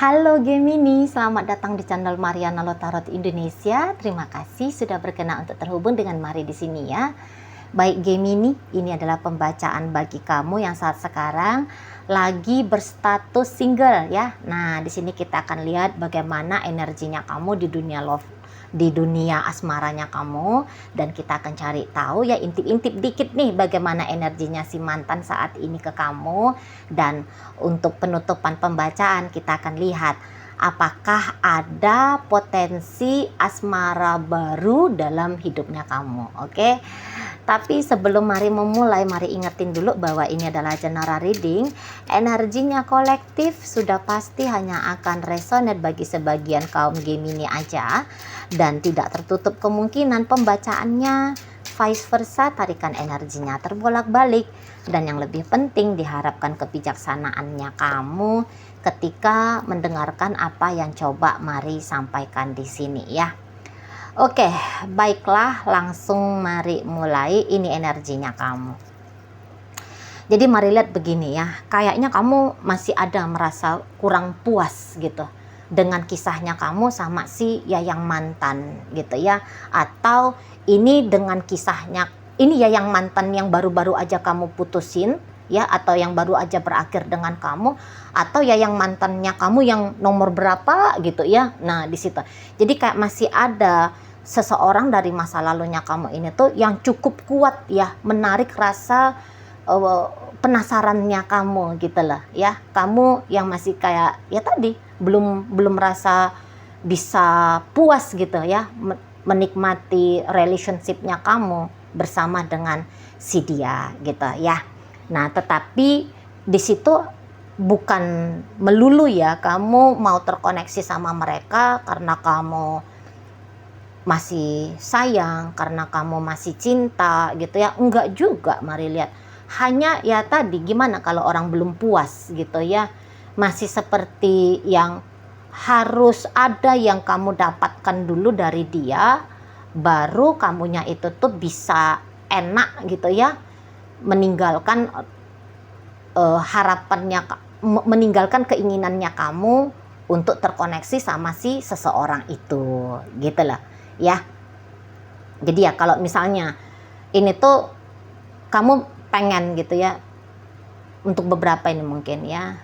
Halo Gemini, selamat datang di channel Mariana Lotarot Indonesia. Terima kasih sudah berkenan untuk terhubung dengan Mari di sini ya. Baik Gemini, ini adalah pembacaan bagi kamu yang saat sekarang lagi berstatus single ya. Nah, di sini kita akan lihat bagaimana energinya kamu di dunia love, di dunia asmaranya kamu, dan kita akan cari tahu ya intip-intip dikit nih bagaimana energinya si mantan saat ini ke kamu. Dan untuk penutupan pembacaan kita akan lihat apakah ada potensi asmara baru dalam hidupnya kamu. Oke. Tapi sebelum mari memulai, mari ingetin dulu bahwa ini adalah general reading. Energinya kolektif sudah pasti hanya akan resonate bagi sebagian kaum Gemini aja, dan tidak tertutup kemungkinan pembacaannya vice versa, tarikan energinya terbolak-balik. Dan yang lebih penting, diharapkan kebijaksanaannya kamu ketika mendengarkan apa yang coba Mari sampaikan di sini ya. Oke, baiklah, langsung mari mulai. Ini energinya kamu. Jadi mari lihat begini ya, kayaknya kamu masih ada merasa kurang puas gitu dengan kisahnya kamu sama si Yayang mantan gitu ya. Atau ini dengan kisahnya, ini Yayang mantan yang baru-baru aja kamu putusin ya, atau yang baru aja berakhir dengan kamu, atau Yayang mantannya kamu yang nomor berapa gitu ya. Nah di situ jadi kayak masih ada seseorang dari masa lalunya kamu ini tuh yang cukup kuat ya, menarik rasa penasarannya kamu gitu lah ya. Kamu yang masih kayak ya tadi belum merasa bisa puas gitu ya, menikmati relationshipnya kamu bersama dengan si dia gitu ya. Nah tetapi di situ bukan melulu ya kamu mau terkoneksi sama mereka karena kamu masih sayang, karena kamu masih cinta gitu ya. Enggak juga, mari lihat. Hanya ya tadi, gimana kalau orang belum puas gitu ya, masih seperti yang harus ada yang kamu dapatkan dulu dari dia, baru kamunya itu tuh bisa enak gitu ya, meninggalkan harapannya, meninggalkan keinginannya kamu untuk terkoneksi sama si seseorang itu gitu loh ya. Jadi ya kalau misalnya ini tuh kamu pengen gitu ya, untuk beberapa ini mungkin ya,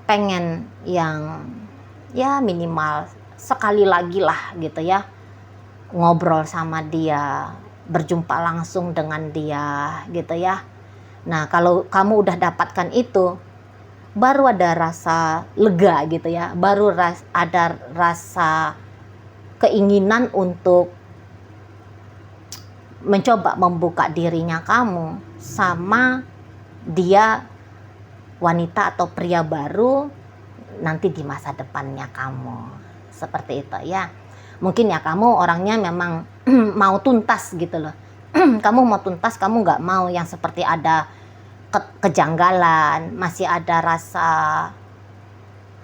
pengen yang ya minimal sekali lagi lah gitu ya, ngobrol sama dia, berjumpa langsung dengan dia gitu ya. Nah kalau kamu udah dapatkan itu, baru ada rasa lega gitu ya, baru ada rasa keinginan untuk mencoba membuka dirinya kamu sama dia, wanita atau pria baru nanti di masa depannya kamu. Seperti itu ya. Mungkin ya kamu orangnya memang mau tuntas gitu loh. Kamu mau tuntas, kamu nggak mau yang seperti ada kejanggalan, masih ada rasa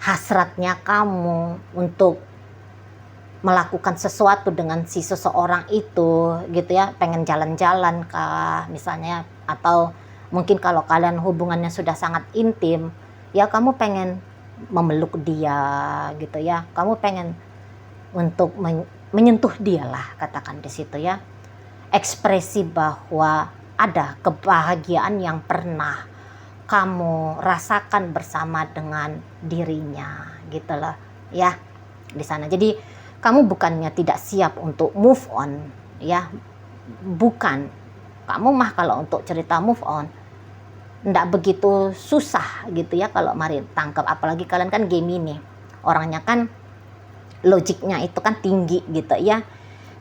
hasratnya kamu untuk melakukan sesuatu dengan si seseorang itu gitu ya, pengen jalan-jalan kah misalnya, atau mungkin kalau kalian hubungannya sudah sangat intim ya, kamu pengen memeluk dia gitu ya, kamu pengen untuk menyentuh dia lah, katakan di situ ya. Ekspresi bahwa ada kebahagiaan yang pernah kamu rasakan bersama dengan dirinya gitu loh ya di sana. Jadi kamu bukannya tidak siap untuk move on ya, bukan. Kamu mah kalau untuk cerita move on ndak begitu susah gitu ya kalau mari tangkap. Apalagi kalian kan Gemini, orangnya kan logiknya itu kan tinggi gitu ya.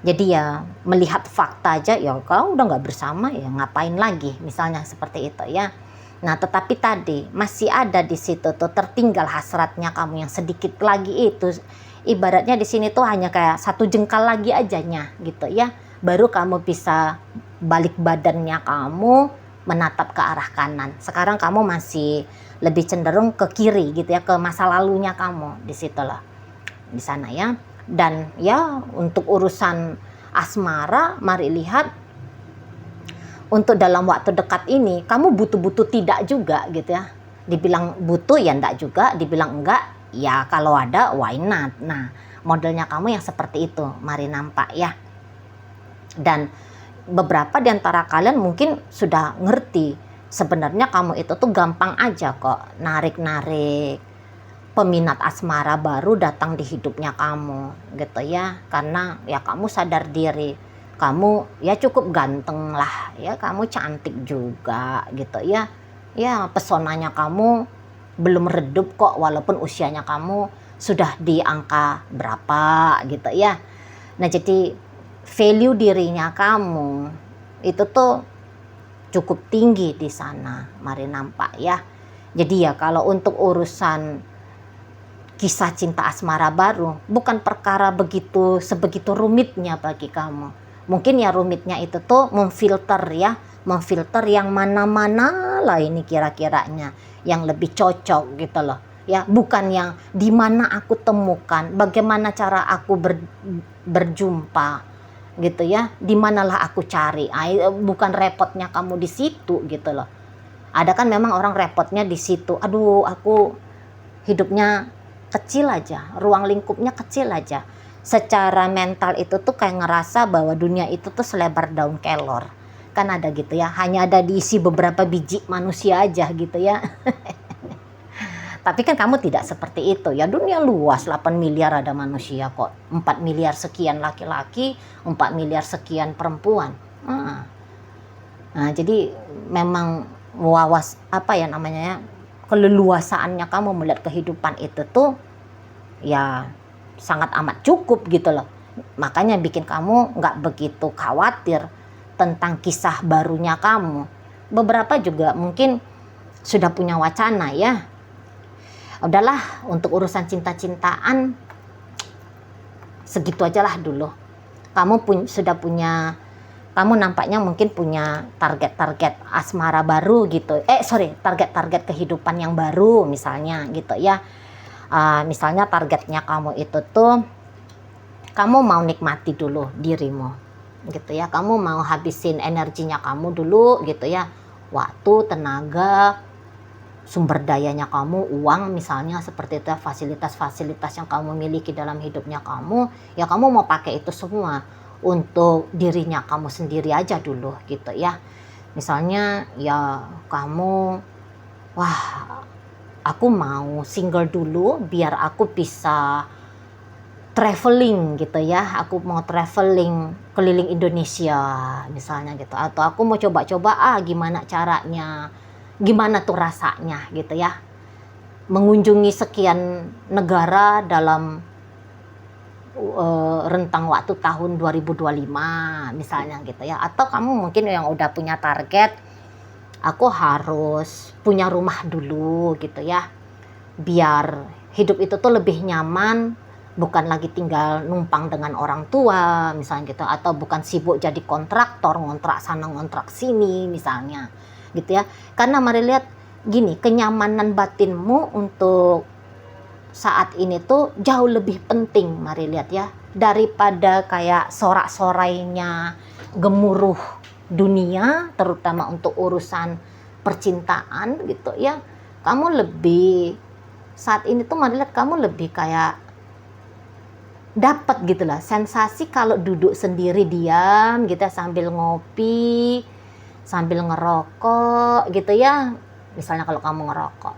Jadi ya melihat fakta aja ya, kau udah nggak bersama ya ngapain lagi, misalnya seperti itu ya. Nah tetapi tadi masih ada di situ tuh tertinggal hasratnya kamu yang sedikit lagi itu. Ibaratnya di sini tuh hanya kayak satu jengkal lagi ajanya gitu ya, baru kamu bisa balik badannya kamu menatap ke arah kanan. Sekarang kamu masih lebih cenderung ke kiri gitu ya, ke masa lalunya kamu di situ lah, di sana ya. Dan ya untuk urusan asmara, mari lihat untuk dalam waktu dekat ini kamu butuh-butuh tidak juga gitu ya. Dibilang butuh ya enggak juga, dibilang enggak Ya kalau ada, why not? Nah, modelnya kamu yang seperti itu, mari nampak ya. Dan beberapa di antara kalian mungkin sudah ngerti, sebenarnya kamu itu tuh gampang aja kok narik-narik peminat asmara baru datang di hidupnya kamu gitu ya. Karena ya kamu sadar diri, kamu ya cukup ganteng lah ya, kamu cantik juga gitu ya. Ya pesonanya kamu belum redup kok, walaupun usianya kamu sudah di angka berapa gitu ya. Nah jadi value dirinya kamu itu tuh cukup tinggi di sana, mari nampak ya. Jadi ya kalau untuk urusan kisah cinta asmara baru bukan perkara sebegitu rumitnya bagi kamu. Mungkin ya rumitnya itu tuh memfilter yang mana-mana lah ini kira-kiranya yang lebih cocok gitu loh ya, bukan yang di mana aku temukan, bagaimana cara aku berjumpa gitu ya, di manalah aku cari. Bukan repotnya kamu di situ gitu loh. Ada kan memang orang repotnya di situ, aduh aku hidupnya kecil aja, ruang lingkupnya kecil aja. Secara mental itu tuh kayak ngerasa bahwa dunia itu tuh selebar daun kelor. Kan ada gitu ya, hanya ada diisi beberapa biji manusia aja gitu ya. Tapi kan kamu tidak seperti itu ya, dunia luas, 8 miliar ada manusia kok. 4 miliar sekian laki-laki, 4 miliar sekian perempuan. Nah, jadi memang keleluasaannya kamu melihat kehidupan itu tuh ya sangat amat cukup gitu loh. Makanya bikin kamu nggak begitu khawatir tentang kisah barunya kamu. Beberapa juga mungkin sudah punya wacana ya, udahlah untuk urusan cinta-cintaan segitu aja lah dulu. Kamu nampaknya mungkin punya target-target asmara baru gitu. Target-target kehidupan yang baru misalnya gitu ya. Misalnya targetnya kamu itu tuh, kamu mau nikmati dulu dirimu gitu ya. Kamu mau habisin energinya kamu dulu gitu ya. Waktu, tenaga, sumber dayanya kamu, uang misalnya seperti itu, fasilitas-fasilitas yang kamu miliki dalam hidupnya kamu, ya kamu mau pakai itu semua untuk dirinya kamu sendiri aja dulu gitu ya. Misalnya ya kamu, aku mau single dulu biar aku bisa traveling gitu ya. Aku mau traveling keliling Indonesia misalnya gitu. Atau aku mau coba-coba gimana caranya, gimana tuh rasanya gitu ya, mengunjungi sekian negara dalam rentang waktu tahun 2025 misalnya gitu ya. Atau kamu mungkin yang udah punya target, aku harus punya rumah dulu gitu ya, biar hidup itu tuh lebih nyaman, bukan lagi tinggal numpang dengan orang tua misalnya gitu, atau bukan sibuk jadi kontraktor, ngontrak sana ngontrak sini misalnya gitu ya. Karena mari lihat gini, kenyamanan batinmu untuk saat ini tuh jauh lebih penting, mari lihat ya, daripada kayak sorak-sorainya gemuruh dunia, terutama untuk urusan percintaan gitu ya. Kamu lebih saat ini tuh mari lihat, kamu lebih kayak dapat gitu lah sensasi kalau duduk sendiri diam gitu ya, sambil ngopi, sambil ngerokok gitu ya. Misalnya kalau kamu ngerokok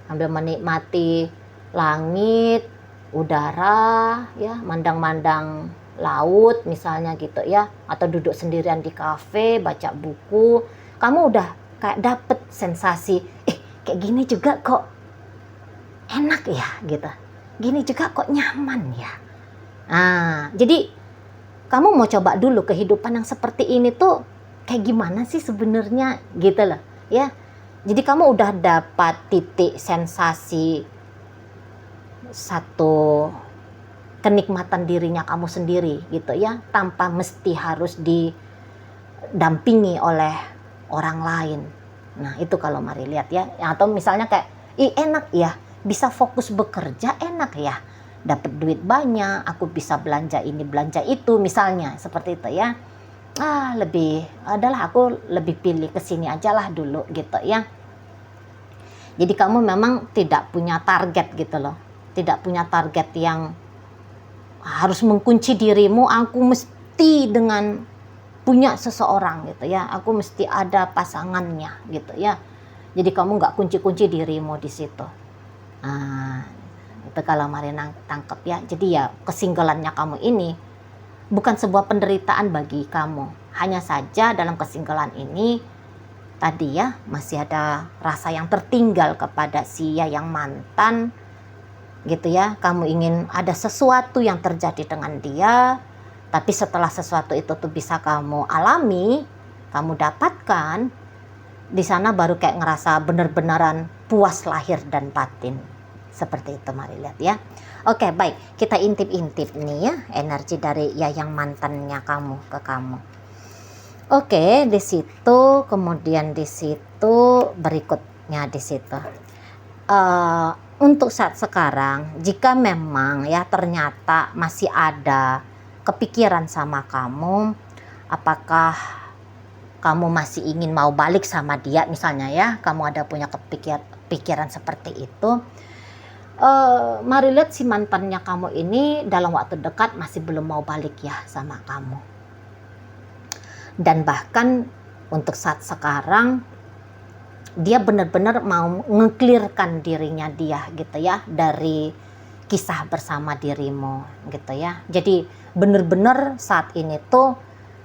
sambil menikmati langit, udara ya, mandang-mandang laut misalnya gitu ya, atau duduk sendirian di kafe baca buku, kamu udah kayak dapet sensasi kayak gini juga kok enak ya gitu, gini juga kok nyaman ya. Nah jadi kamu mau coba dulu kehidupan yang seperti ini tuh kayak gimana sih sebenarnya gitu loh ya. Jadi kamu udah dapat titik sensasi satu kenikmatan dirinya kamu sendiri gitu ya, tanpa mesti harus didampingi oleh orang lain. Nah itu kalau mari lihat ya. Atau misalnya kayak enak ya, bisa fokus bekerja, enak ya, dapat duit banyak, aku bisa belanja ini belanja itu misalnya seperti itu ya. Aku lebih pilih kesini aja lah dulu gitu ya. Jadi kamu memang tidak punya target gitu loh. tidak punya target yang harus mengunci dirimu, aku mesti dengan punya seseorang gitu ya, aku mesti ada pasangannya gitu ya. Jadi kamu nggak kunci-kunci dirimu di situ. Nah, itu kalau Mari tangkap ya. Jadi ya kesinggalannya kamu ini bukan sebuah penderitaan bagi kamu. Hanya saja dalam kesinggalan ini tadi ya masih ada rasa yang tertinggal kepada si yang mantan gitu ya. Kamu ingin ada sesuatu yang terjadi dengan dia, tapi setelah sesuatu itu tuh bisa kamu alami, kamu dapatkan, di sana baru kayak ngerasa bener-beneran puas lahir dan batin. Seperti itu, mari lihat ya. Oke, baik, kita intip-intip nih ya energi dari yang mantannya kamu ke kamu. Oke, di situ, kemudian di situ berikutnya di situ. Untuk saat sekarang, jika memang ya ternyata masih ada kepikiran sama kamu, apakah kamu masih ingin mau balik sama dia misalnya ya, kamu ada punya pikiran seperti itu, mari lihat si mantannya kamu ini dalam waktu dekat masih belum mau balik ya sama kamu. Dan bahkan untuk saat sekarang dia benar-benar mau nge-clearkan dirinya dia gitu ya dari kisah bersama dirimu gitu ya. Jadi benar-benar saat ini tuh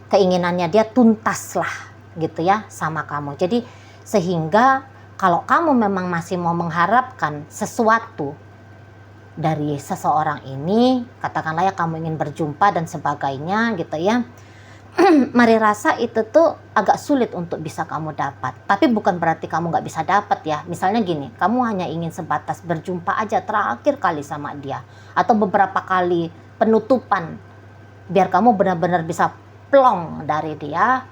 keinginannya dia tuntas lah gitu ya sama kamu. Jadi sehingga kalau kamu memang masih mau mengharapkan sesuatu dari seseorang ini, katakanlah ya kamu ingin berjumpa dan sebagainya gitu ya, mari rasa itu tuh agak sulit untuk bisa kamu dapat. Tapi bukan berarti kamu nggak bisa dapat ya. Misalnya gini, kamu hanya ingin sebatas berjumpa aja terakhir kali sama dia, atau beberapa kali penutupan biar kamu benar-benar bisa plong dari dia.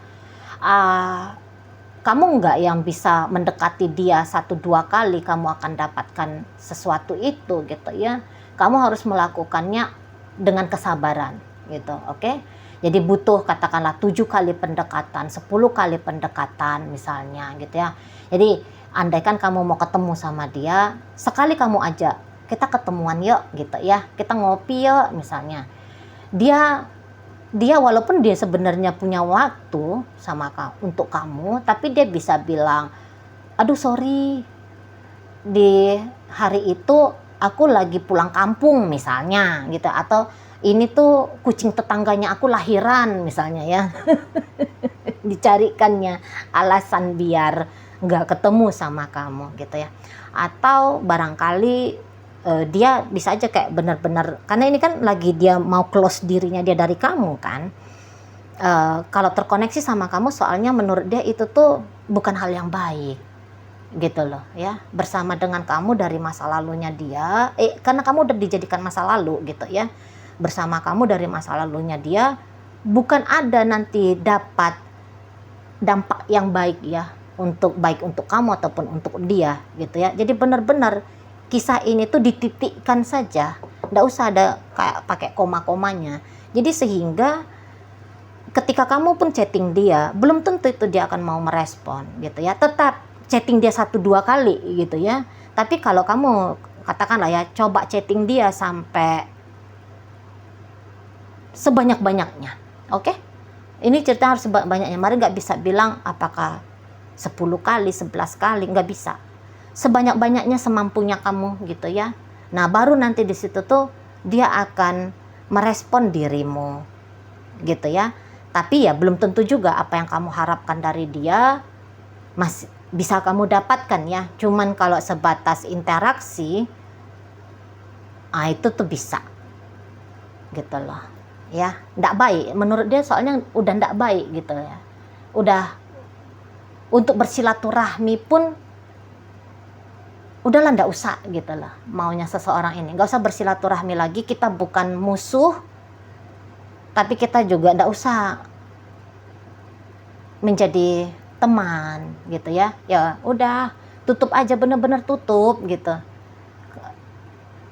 Kamu nggak yang bisa mendekati dia 1-2 kali kamu akan dapatkan sesuatu itu gitu ya. Kamu harus melakukannya dengan kesabaran gitu, oke? Jadi butuh katakanlah 7 kali pendekatan, 10 kali pendekatan misalnya gitu ya. Jadi andaikan kamu mau ketemu sama dia, sekali kamu ajak, kita ketemuan yuk gitu ya, kita ngopi yuk misalnya. Dia walaupun dia sebenarnya punya waktu sama untuk kamu, tapi dia bisa bilang, aduh sorry, di hari itu aku lagi pulang kampung misalnya gitu, atau ini tuh kucing tetangganya aku lahiran misalnya ya. Dicarikannya alasan biar nggak ketemu sama kamu gitu ya. Atau barangkali dia bisa aja kayak benar-benar, karena ini kan lagi dia mau close dirinya dia dari kamu kan. Kalau terkoneksi sama kamu soalnya menurut dia itu tuh bukan hal yang baik gitu loh ya, bersama dengan kamu dari masa lalunya dia, karena kamu udah dijadikan masa lalu gitu ya, bersama kamu dari masa lalunya dia, bukan ada nanti dapat dampak yang baik ya, baik untuk kamu ataupun untuk dia gitu ya. Jadi benar-benar kisah ini tuh dititikkan saja, nggak usah ada kayak pakai koma-komanya. Jadi sehingga ketika kamu pun chatting dia, belum tentu itu dia akan mau merespon gitu ya. Tetap chatting dia 1-2 kali gitu ya, tapi kalau kamu katakanlah ya coba chatting dia sampai sebanyak-banyaknya, oke? Ini cerita harus sebanyak-banyaknya. Mari nggak bisa bilang apakah 10 kali, 11 kali, nggak bisa. Sebanyak-banyaknya semampunya kamu gitu ya. Nah baru nanti di situ tuh dia akan merespon dirimu gitu ya. Tapi ya belum tentu juga apa yang kamu harapkan dari dia masih bisa kamu dapatkan ya. Cuman kalau sebatas interaksi, itu tuh bisa gitu loh ya. Nggak baik menurut dia, soalnya udah nggak baik gitu ya. Udah untuk bersilaturahmi pun udahlah nggak usah gitu lah maunya seseorang ini. Nggak usah bersilaturahmi lagi, kita bukan musuh, tapi kita juga nggak usah menjadi teman gitu ya. Ya udah tutup aja, bener-bener tutup gitu.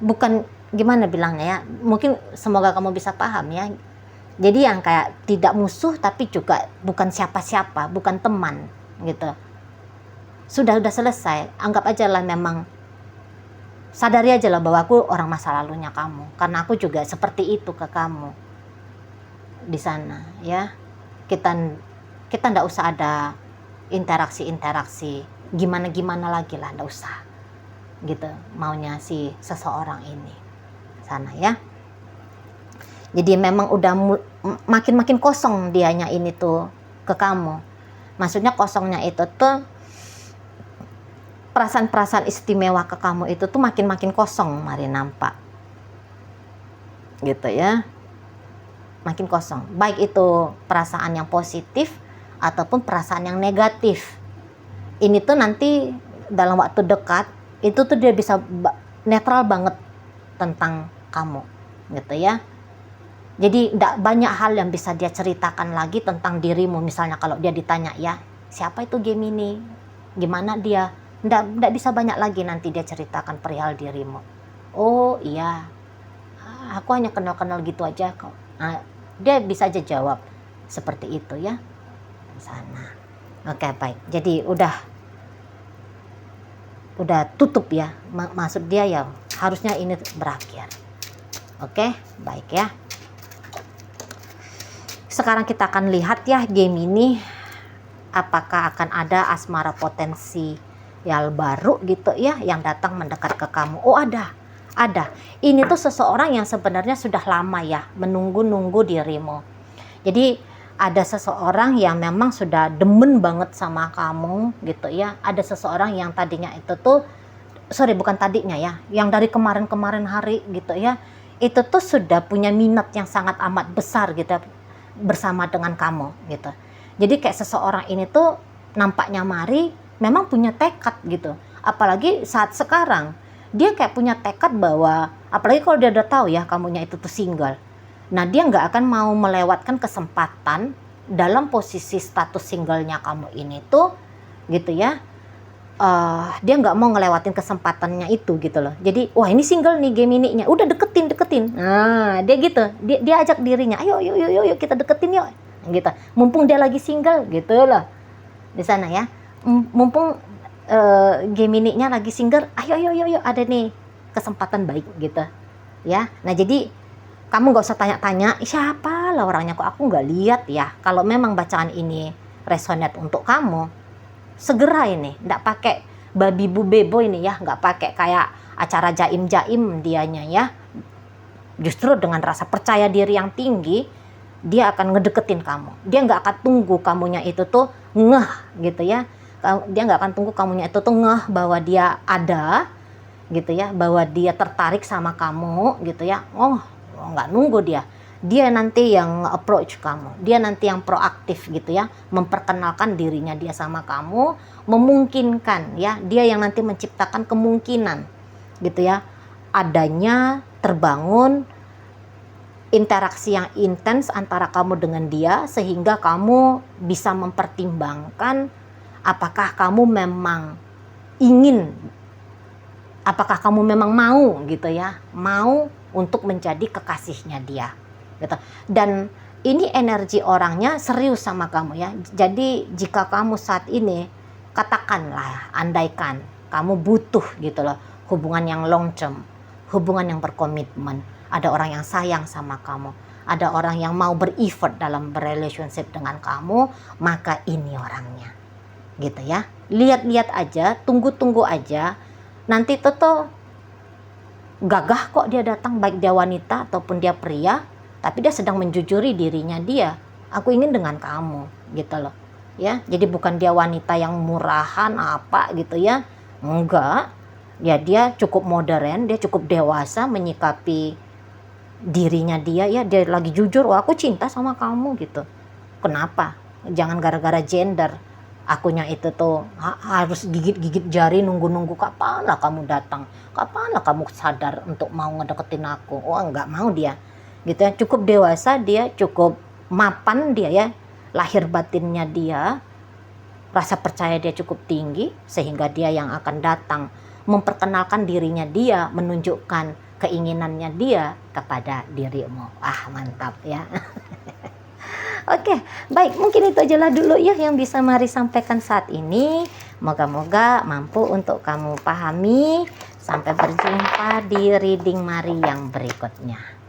Bukan gimana bilangnya ya, mungkin semoga kamu bisa paham ya. Jadi yang kayak tidak musuh tapi juga bukan siapa-siapa, bukan teman gitu. Sudah selesai, anggap aja lah memang sadari aja lah bahwa aku orang masa lalunya kamu, karena aku juga seperti itu ke kamu di sana ya. Kita ndak usah ada interaksi gimana lagi lah, ndak usah gitu maunya si seseorang ini sana ya. Jadi memang udah makin kosong dianya ini tuh ke kamu. Maksudnya kosongnya itu tuh perasaan-perasaan istimewa ke kamu itu tuh makin kosong mari nampak gitu ya, makin kosong, baik itu perasaan yang positif ataupun perasaan yang negatif. Ini tuh nanti dalam waktu dekat itu tuh dia bisa netral banget tentang kamu gitu ya. Jadi tidak banyak hal yang bisa dia ceritakan lagi tentang dirimu. Misalnya kalau dia ditanya ya, siapa itu Gemini, gimana dia, tidak bisa banyak lagi nanti dia ceritakan perihal dirimu. Oh iya, aku hanya kenal gitu aja kok. Nah, dia bisa aja jawab seperti itu ya di sana. Oke, baik. Jadi udah tutup ya. Maksud dia ya harusnya ini berakhir. Oke, baik ya. Sekarang kita akan lihat ya Gemini, apakah akan ada asmara potensial baru gitu ya yang datang mendekat ke kamu. Oh ada. Ini tuh seseorang yang sebenarnya sudah lama ya menunggu dirimu. Jadi ada seseorang yang memang sudah demen banget sama kamu gitu ya. Ada seseorang yang tadinya itu tuh, bukan tadinya ya, yang dari kemarin hari gitu ya, itu tuh sudah punya minat yang sangat amat besar gitu bersama dengan kamu gitu. Jadi kayak seseorang ini tuh nampaknya mari memang punya tekad gitu. Apalagi saat sekarang dia kayak punya tekad bahwa, apalagi kalau dia udah tahu ya kamunya itu tuh single. Nah dia nggak akan mau melewatkan kesempatan dalam posisi status singlenya kamu ini tuh gitu ya. Dia nggak mau ngelewatin kesempatannya itu gitu loh. Jadi wah ini single nih Gemini-nya, udah deketin. Nah dia gitu, dia ajak dirinya, ayo kita deketin yuk gitu. Mumpung dia lagi single gitu loh di sana ya. Mumpung Gemini-nya lagi single, ayo ada nih kesempatan baik gitu ya. Nah jadi kamu nggak usah tanya-tanya siapa lah orangnya, kok aku nggak lihat ya. Kalau memang bacaan ini resonate untuk kamu, segera ini, nggak pakai babi bu bebo ini ya, nggak pakai kayak acara jaim dianya ya. Justru dengan rasa percaya diri yang tinggi, dia akan ngedeketin kamu. Dia nggak akan tunggu kamunya itu tuh ngeh gitu ya. Dia nggak akan tunggu kamunya itu tuh ngeh bahwa dia ada gitu ya, bahwa dia tertarik sama kamu gitu ya. Oh nggak nunggu dia. Dia nanti yang approach kamu, dia nanti yang proaktif gitu ya, memperkenalkan dirinya dia sama kamu, memungkinkan ya, dia yang nanti menciptakan kemungkinan gitu ya, adanya terbangun interaksi yang intens antara kamu dengan dia, sehingga kamu bisa mempertimbangkan apakah kamu memang ingin, apakah kamu memang mau gitu ya, mau untuk menjadi kekasihnya dia gitu. Dan ini energi orangnya serius sama kamu ya. Jadi jika kamu saat ini, katakanlah, andaikan kamu butuh gitu loh hubungan yang long term, hubungan yang berkomitmen, ada orang yang sayang sama kamu, ada orang yang mau ber-effort dalam relationship dengan kamu, maka ini orangnya gitu ya. Lihat-lihat aja, tunggu aja, nanti tuh gagah kok dia datang, baik dia wanita ataupun dia pria, tapi dia sedang menjujuri dirinya dia, aku ingin dengan kamu gitu loh ya. Jadi bukan dia wanita yang murahan apa gitu ya, enggak ya, dia cukup modern, dia cukup dewasa menyikapi dirinya dia ya. Dia lagi jujur, wah aku cinta sama kamu gitu. Kenapa? Jangan gara-gara gender akunya itu tuh harus gigit jari nunggu kapan lah kamu datang, kapan lah kamu sadar untuk mau ngedeketin aku. Oh enggak mau dia gitu ya. Cukup dewasa dia, cukup mapan dia ya, lahir batinnya dia, rasa percaya dia cukup tinggi, sehingga dia yang akan datang memperkenalkan dirinya dia, menunjukkan keinginannya dia kepada dirimu. Mantap ya. Oke, baik, mungkin itu aja lah dulu ya yang bisa Mari sampaikan saat ini. Moga-moga mampu untuk kamu pahami Sampai berjumpa di reading Mari yang berikutnya.